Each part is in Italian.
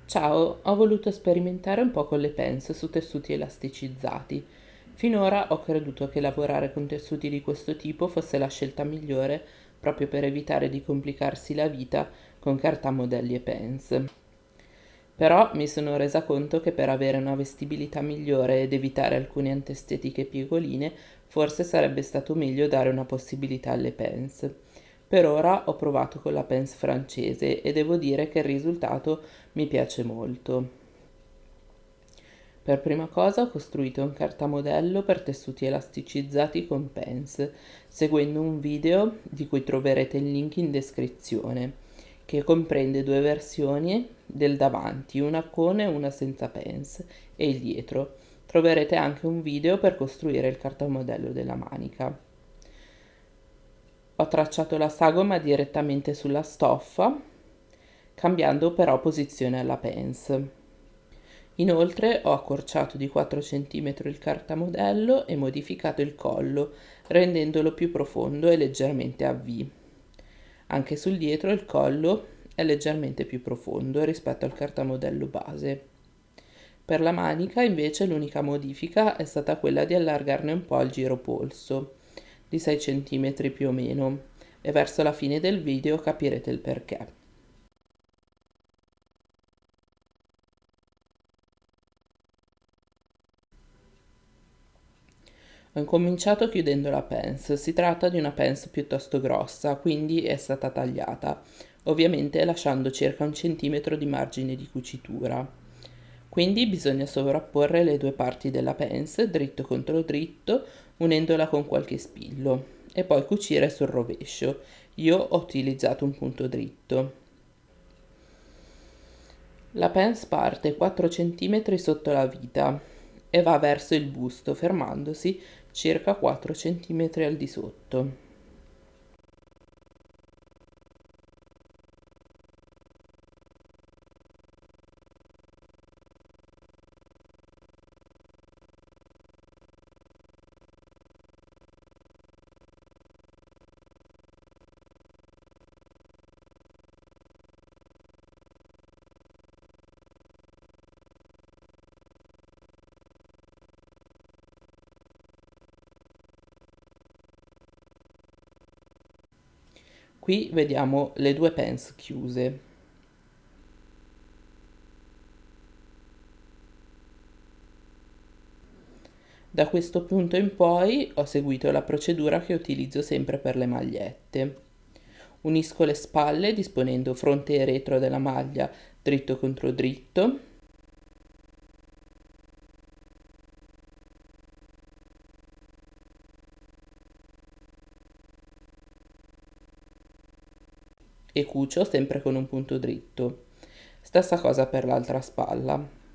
Ciao, ho voluto sperimentare un po' con le pens su tessuti elasticizzati. Finora ho creduto che lavorare con tessuti di questo tipo fosse la scelta migliore proprio per evitare di complicarsi la vita con cartamodelli e pens. Però mi sono resa conto che per avere una vestibilità migliore ed evitare alcune antestetiche piegoline, forse sarebbe stato meglio dare una possibilità alle pens. Per ora ho provato con la pens francese e devo dire che il risultato mi piace molto. Per prima cosa ho costruito un cartamodello per tessuti elasticizzati con pens, seguendo un video di cui troverete il link in descrizione, che comprende due versioni del davanti, una con e una senza pens, e il dietro. Troverete anche un video per costruire il cartamodello della manica. Ho tracciato la sagoma direttamente sulla stoffa, cambiando però posizione alla pens. Inoltre ho accorciato di 4 cm il cartamodello e modificato il collo, rendendolo più profondo e leggermente a V. Anche sul dietro il collo è leggermente più profondo rispetto al cartamodello base. Per la manica invece l'unica modifica è stata quella di allargarne un po' il giro polso, di 6 cm più o meno, e verso la fine del video capirete il perché. Ho incominciato chiudendo la pens. Si tratta di una pens piuttosto grossa, quindi è stata tagliata, ovviamente lasciando circa 1 centimetro di margine di cucitura. Quindi bisogna sovrapporre le due parti della pens dritto contro dritto, unendola con qualche spillo, e poi cucire sul rovescio. Io ho utilizzato un punto dritto. La pens parte 4 cm sotto la vita e va verso il busto, fermandosi circa 4 cm al di sotto. Qui vediamo le due pens chiuse. Da questo punto in poi ho seguito la procedura che utilizzo sempre per le magliette. Unisco le spalle disponendo fronte e retro della maglia dritto contro dritto e cucio sempre con un punto dritto. Stessa cosa per l'altra spalla.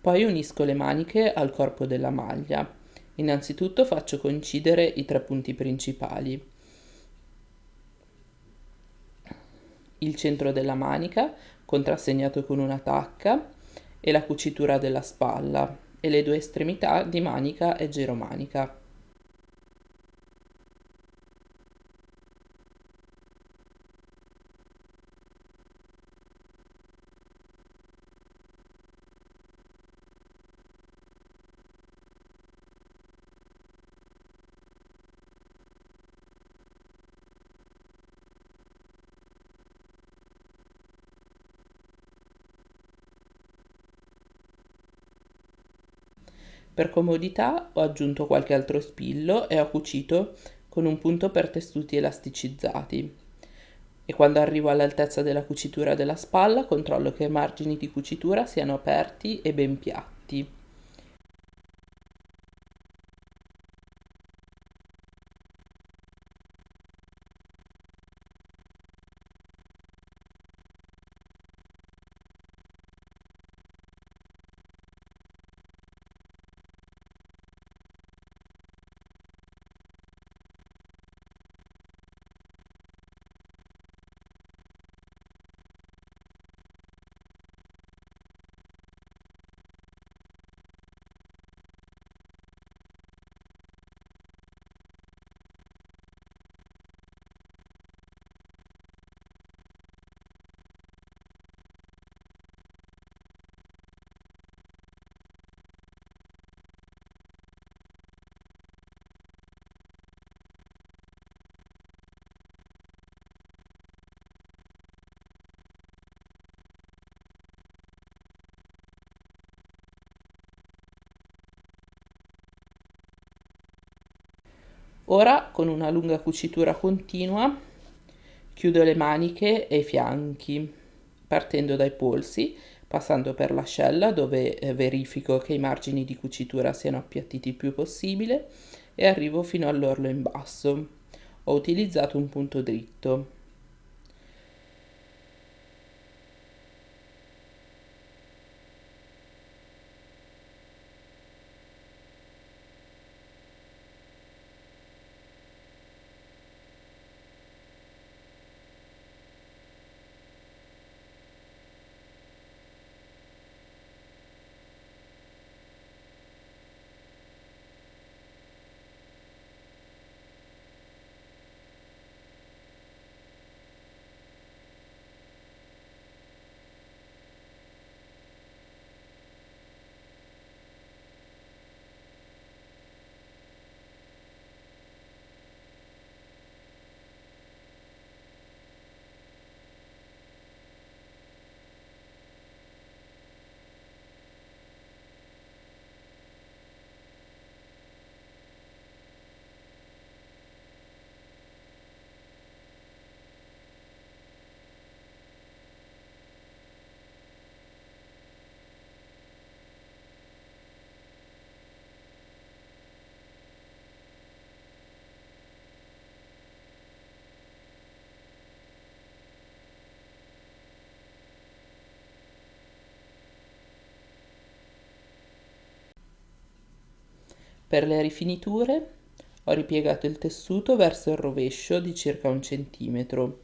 Poi unisco le maniche al corpo della maglia. Innanzitutto faccio coincidere i tre punti principali, il centro della manica, contrassegnato con una tacca, e la cucitura della spalla, e le due estremità di manica e giromanica. Per comodità ho aggiunto qualche altro spillo e ho cucito con un punto per tessuti elasticizzati. E quando arrivo all'altezza della cucitura della spalla, controllo che i margini di cucitura siano aperti e ben piatti. Ora, con una lunga cucitura continua, chiudo le maniche e i fianchi, partendo dai polsi, passando per l'ascella dove verifico che i margini di cucitura siano appiattiti il più possibile e arrivo fino all'orlo in basso. Ho utilizzato un punto dritto. Per le rifiniture ho ripiegato il tessuto verso il rovescio di circa 1 centimetro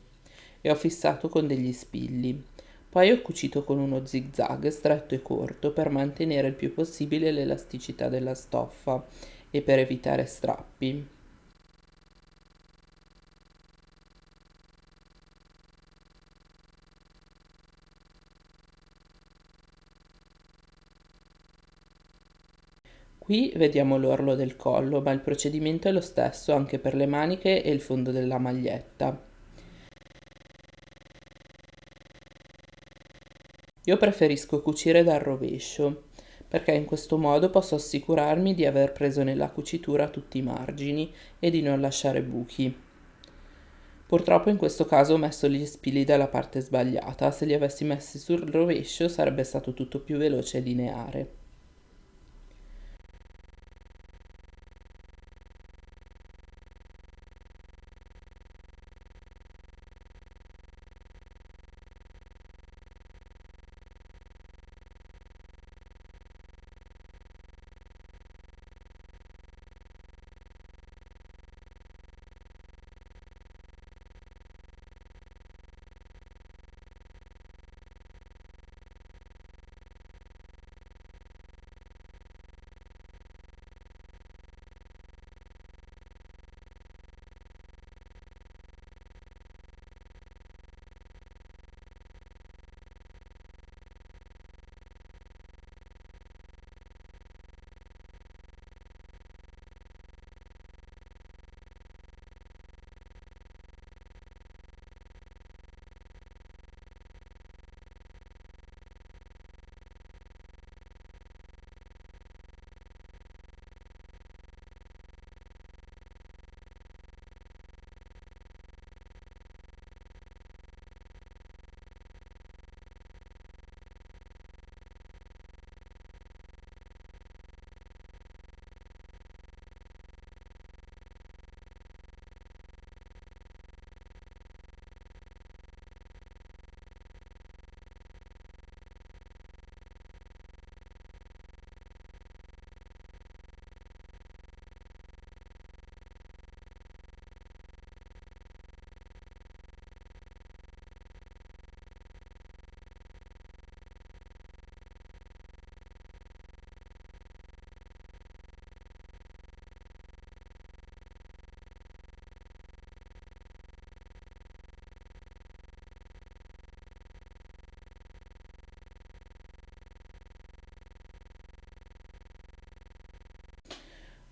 e ho fissato con degli spilli. Poi ho cucito con uno zig-zag stretto e corto per mantenere il più possibile l'elasticità della stoffa e per evitare strappi. Qui vediamo l'orlo del collo, ma il procedimento è lo stesso anche per le maniche e il fondo della maglietta. Io preferisco cucire dal rovescio, perché in questo modo posso assicurarmi di aver preso nella cucitura tutti i margini e di non lasciare buchi. Purtroppo in questo caso ho messo gli spilli dalla parte sbagliata, se li avessi messi sul rovescio sarebbe stato tutto più veloce e lineare.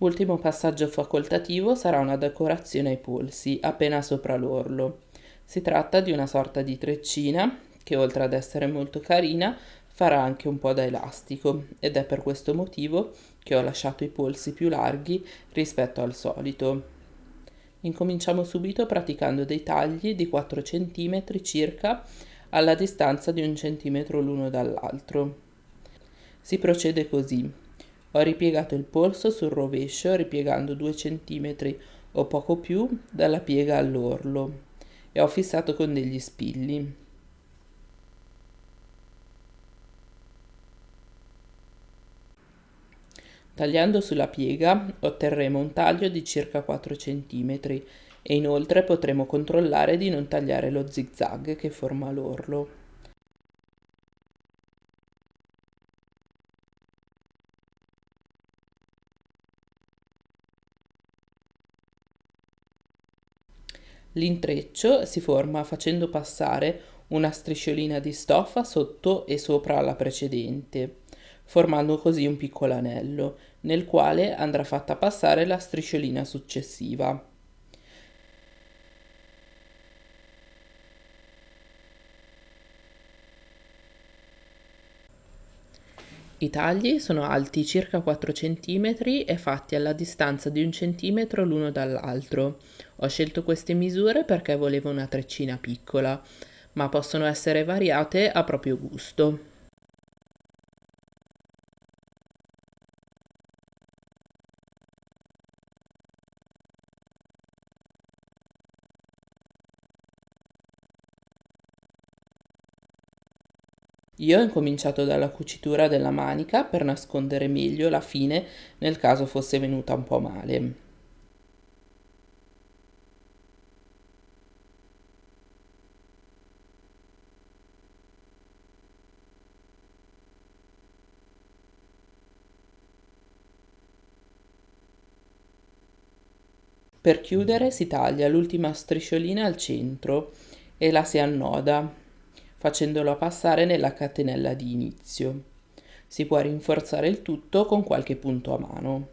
Ultimo passaggio facoltativo sarà una decorazione ai polsi, appena sopra l'orlo. Si tratta di una sorta di treccina che oltre ad essere molto carina farà anche un po' da elastico ed è per questo motivo che ho lasciato i polsi più larghi rispetto al solito. Incominciamo subito praticando dei tagli di 4 cm circa alla distanza di 1 centimetro l'uno dall'altro. Si procede così. Ho ripiegato il polso sul rovescio ripiegando 2 cm o poco più dalla piega all'orlo e ho fissato con degli spilli. Tagliando sulla piega otterremo un taglio di circa 4 cm e inoltre potremo controllare di non tagliare lo zig-zag che forma l'orlo. L'intreccio si forma facendo passare una strisciolina di stoffa sotto e sopra la precedente, formando così un piccolo anello, nel quale andrà fatta passare la strisciolina successiva. I tagli sono alti circa 4 cm e fatti alla distanza di 1 centimetro l'uno dall'altro. Ho scelto queste misure perché volevo una treccina piccola, ma possono essere variate a proprio gusto. Io ho incominciato dalla cucitura della manica per nascondere meglio la fine nel caso fosse venuta un po' male. Per chiudere si taglia l'ultima strisciolina al centro e la si annoda, facendola passare nella catenella di inizio. Si può rinforzare il tutto con qualche punto a mano.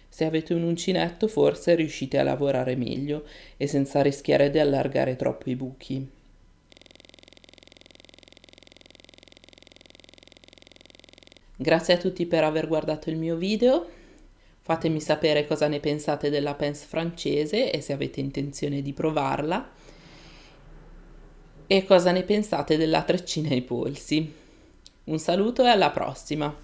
Se avete un uncinetto forse riuscite a lavorare meglio e senza rischiare di allargare troppo i buchi. Grazie a tutti per aver guardato il mio video. Fatemi sapere cosa ne pensate della Pence francese e se avete intenzione di provarla. E cosa ne pensate della treccina ai polsi. Un saluto e alla prossima!